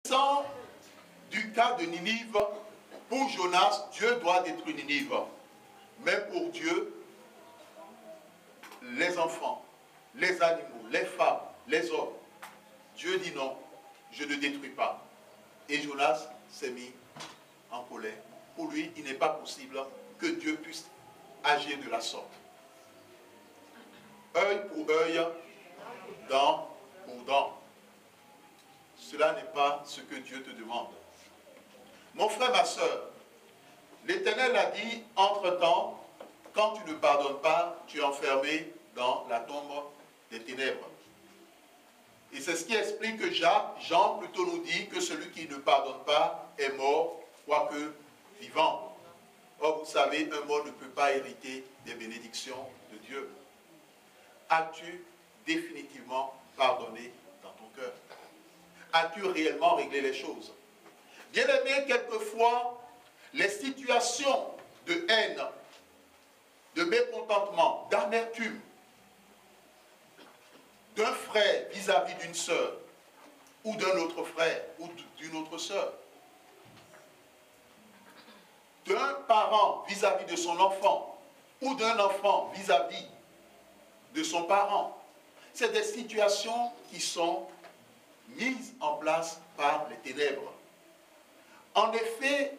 Sans du cas de Ninive, pour Jonas, Dieu doit détruire Ninive. Mais pour Dieu, les enfants, les animaux, les femmes, les hommes, Dieu dit non, je ne détruis pas. Et Jonas s'est mis en colère. Pour lui, il n'est pas possible que Dieu puisse agir de la sorte. Œil pour œil, dent pour dent. Cela n'est pas ce que Dieu te demande. Mon frère, ma soeur, l'Éternel a dit, entre-temps, quand tu ne pardonnes pas, tu es enfermé dans la tombe des ténèbres. Et c'est ce qui explique que Jean plutôt nous dit que celui qui ne pardonne pas est mort, quoique vivant. Or, vous savez, un mort ne peut pas hériter des bénédictions de Dieu. As-tu définitivement pardonné dans ton cœur? As-tu réellement réglé les choses? Bien aimé, quelquefois, les situations de haine, de mécontentement, d'amertume, d'un frère vis-à-vis d'une sœur, ou d'un autre frère, ou d'une autre sœur, d'un parent vis-à-vis de son enfant, ou d'un enfant vis-à-vis de son parent. C'est des situations qui sont mises en place par les ténèbres. En effet,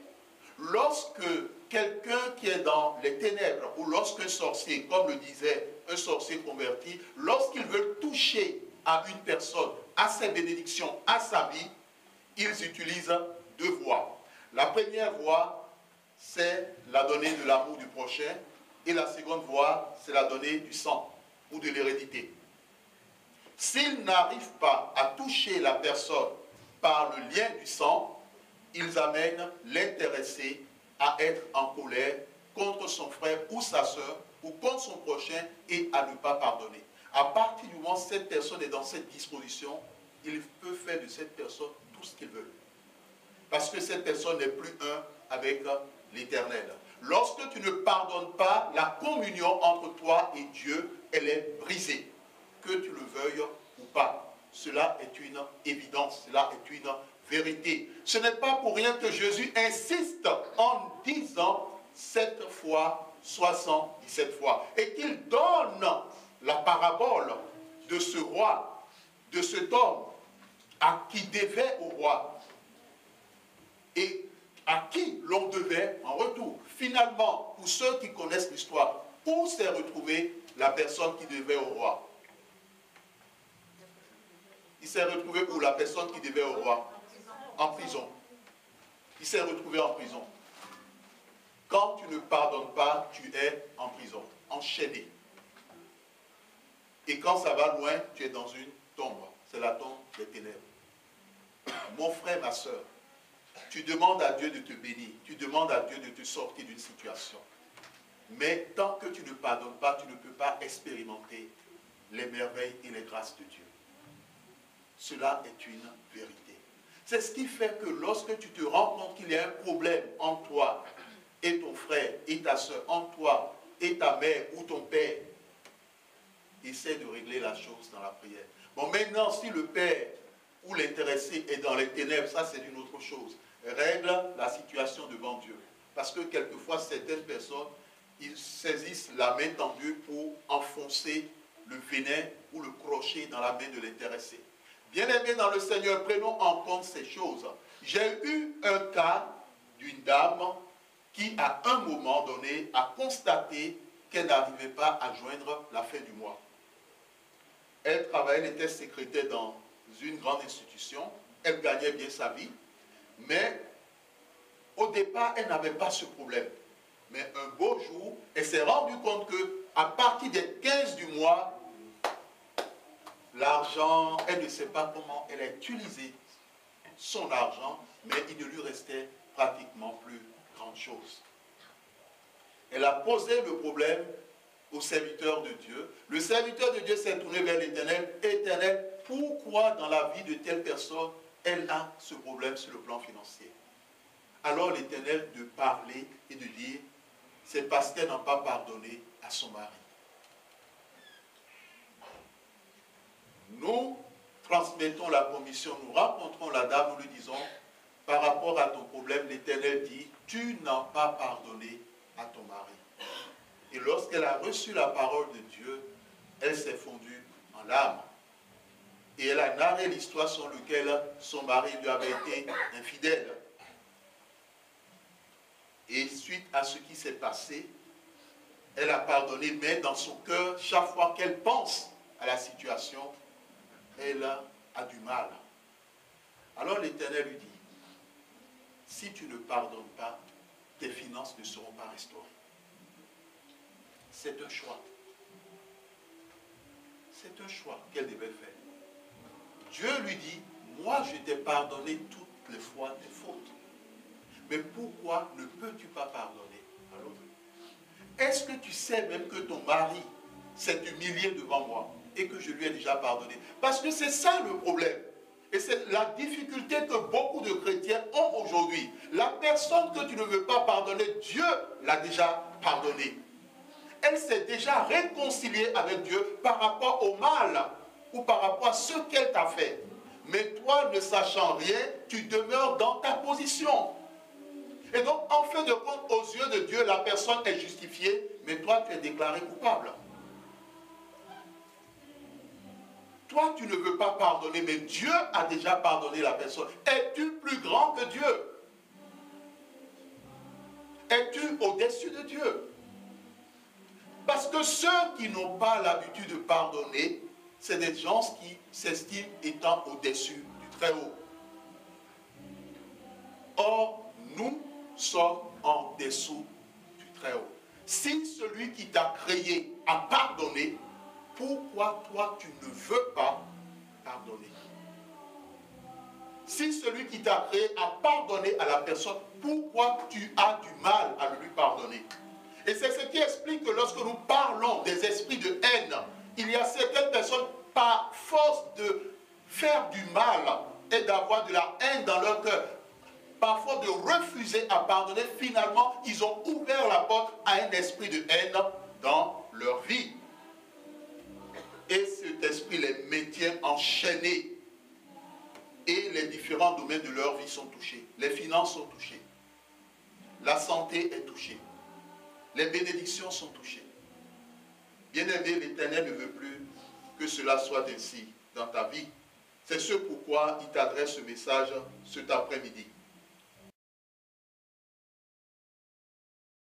lorsque quelqu'un qui est dans les ténèbres, ou lorsqu'un sorcier, comme le disait un sorcier converti, lorsqu'il veut toucher à une personne, à ses bénédictions, à sa vie, ils utilisent deux voies. La première voie, c'est la donnée de l'amour du prochain, et la seconde voie, c'est la donnée du sang ou de l'hérédité. S'ils n'arrivent pas à toucher la personne par le lien du sang, ils amènent l'intéressé à être en colère contre son frère ou sa soeur ou contre son prochain et à ne pas pardonner. À partir du moment où cette personne est dans cette disposition, il peut faire de cette personne tout ce qu'il veut. Parce que cette personne n'est plus un avec l'Éternel. Lorsque tu ne pardonnes pas, la communion entre toi et Dieu, elle est brisée. Que tu le veuilles ou pas. Cela est une évidence, cela est une vérité. Ce n'est pas pour rien que Jésus insiste en disant 7 fois, 77 fois. Et qu'il donne la parabole de ce roi, de cet homme, à qui devait au roi. Et à qui l'on devait en retour. Finalement, pour ceux qui connaissent l'histoire, où s'est retrouvée la personne qui devait au roi? Il s'est retrouvé où la personne qui devait au roi? En prison. Il s'est retrouvé en prison. Quand tu ne pardonnes pas, tu es en prison, enchaîné. Et quand ça va loin, tu es dans une tombe. C'est la tombe des ténèbres. Mon frère, ma soeur, tu demandes à Dieu de te bénir. Tu demandes à Dieu de te sortir d'une situation. Mais tant que tu ne pardonnes pas, tu ne peux pas expérimenter les merveilles et les grâces de Dieu. Cela est une vérité. C'est ce qui fait que lorsque tu te rends compte qu'il y a un problème entre toi et ton frère et ta soeur, entre toi et ta mère ou ton père, essaie de régler la chose dans la prière. Bon, maintenant, si le père ou l'intéressé est dans les ténèbres, ça c'est une autre chose. Règle la situation devant Dieu. Parce que quelquefois, certaines personnes, ils saisissent la main tendue pour enfoncer le venin ou le crochet dans la main de l'intéressé. Bien aimé dans le Seigneur, prenons en compte ces choses. J'ai eu un cas d'une dame qui, à un moment donné, a constaté qu'elle n'arrivait pas à joindre la fin du mois. Elle travaillait, elle était secrétaire dans une grande institution, elle gagnait bien sa vie, mais au départ, elle n'avait pas ce problème. Mais un beau jour, elle s'est rendue compte qu'à partir des 15 du mois, l'argent, elle ne sait pas comment elle a utilisé son argent, mais il ne lui restait pratiquement plus grand chose. Elle a posé le problème au serviteur de Dieu. Le serviteur de Dieu s'est tourné vers l'Éternel. Éternel, pourquoi dans la vie de telle personne, elle a ce problème sur le plan financier? Alors l'Éternel de parler et de dire, c'est parce qu'elle n'a pas pardonné à son mari. Nous transmettons la commission, nous rencontrons la dame, nous lui disons, par rapport à ton problème, l'Éternel dit, tu n'as pas pardonné à ton mari. Et lorsqu'elle a reçu la parole de Dieu, elle s'est fondue en larmes. Et elle a narré l'histoire sur laquelle son mari lui avait été infidèle. Et suite à ce qui s'est passé, elle a pardonné, mais dans son cœur, chaque fois qu'elle pense à la situation, elle a du mal. Alors l'Éternel lui dit, si tu ne pardonnes pas, tes finances ne seront pas restaurées. C'est un choix. C'est un choix qu'elle devait faire. Dieu lui dit, moi je t'ai pardonné toutes les fois tes fautes. Mais pourquoi ne peux-tu pas pardonner à l'autre? Est-ce que tu sais même que ton mari s'est humilié devant moi et que je lui ai déjà pardonné? Parce que c'est ça le problème. Et c'est la difficulté que beaucoup de chrétiens ont aujourd'hui. La personne que tu ne veux pas pardonner, Dieu l'a déjà pardonnée. Elle s'est déjà réconciliée avec Dieu par rapport au mal ou par rapport à ce qu'elle t'a fait. Mais toi, ne sachant rien, tu demeures dans ta position. Et donc, en fin de compte, aux yeux de Dieu, la personne est justifiée, mais toi, tu es déclaré coupable. Toi, tu ne veux pas pardonner, mais Dieu a déjà pardonné la personne. Es-tu plus grand que Dieu? Es-tu au-dessus de Dieu? Parce que ceux qui n'ont pas l'habitude de pardonner, c'est des gens qui s'estiment étant au-dessus du Très-Haut. Or, nous sommes en dessous du Très-Haut. Si celui qui t'a créé a pardonné, pourquoi toi tu ne veux pas pardonner? Si celui qui t'a créé a pardonné à la personne, pourquoi tu as du mal à lui pardonner? Et c'est ce qui explique que lorsque nous parlons des esprits de haine, il y a certaines personnes, par force de faire du mal et d'avoir de la haine dans leur cœur, parfois de refuser à pardonner, finalement, ils ont ouvert la porte à un esprit de haine dans leur vie. Et cet esprit les maintient enchaînés. Et les différents domaines de leur vie sont touchés. Les finances sont touchées. La santé est touchée. Les bénédictions sont touchées. Bien-aimé, l'Éternel ne veut plus que cela soit ainsi dans ta vie. C'est ce pourquoi il t'adresse ce message cet après-midi.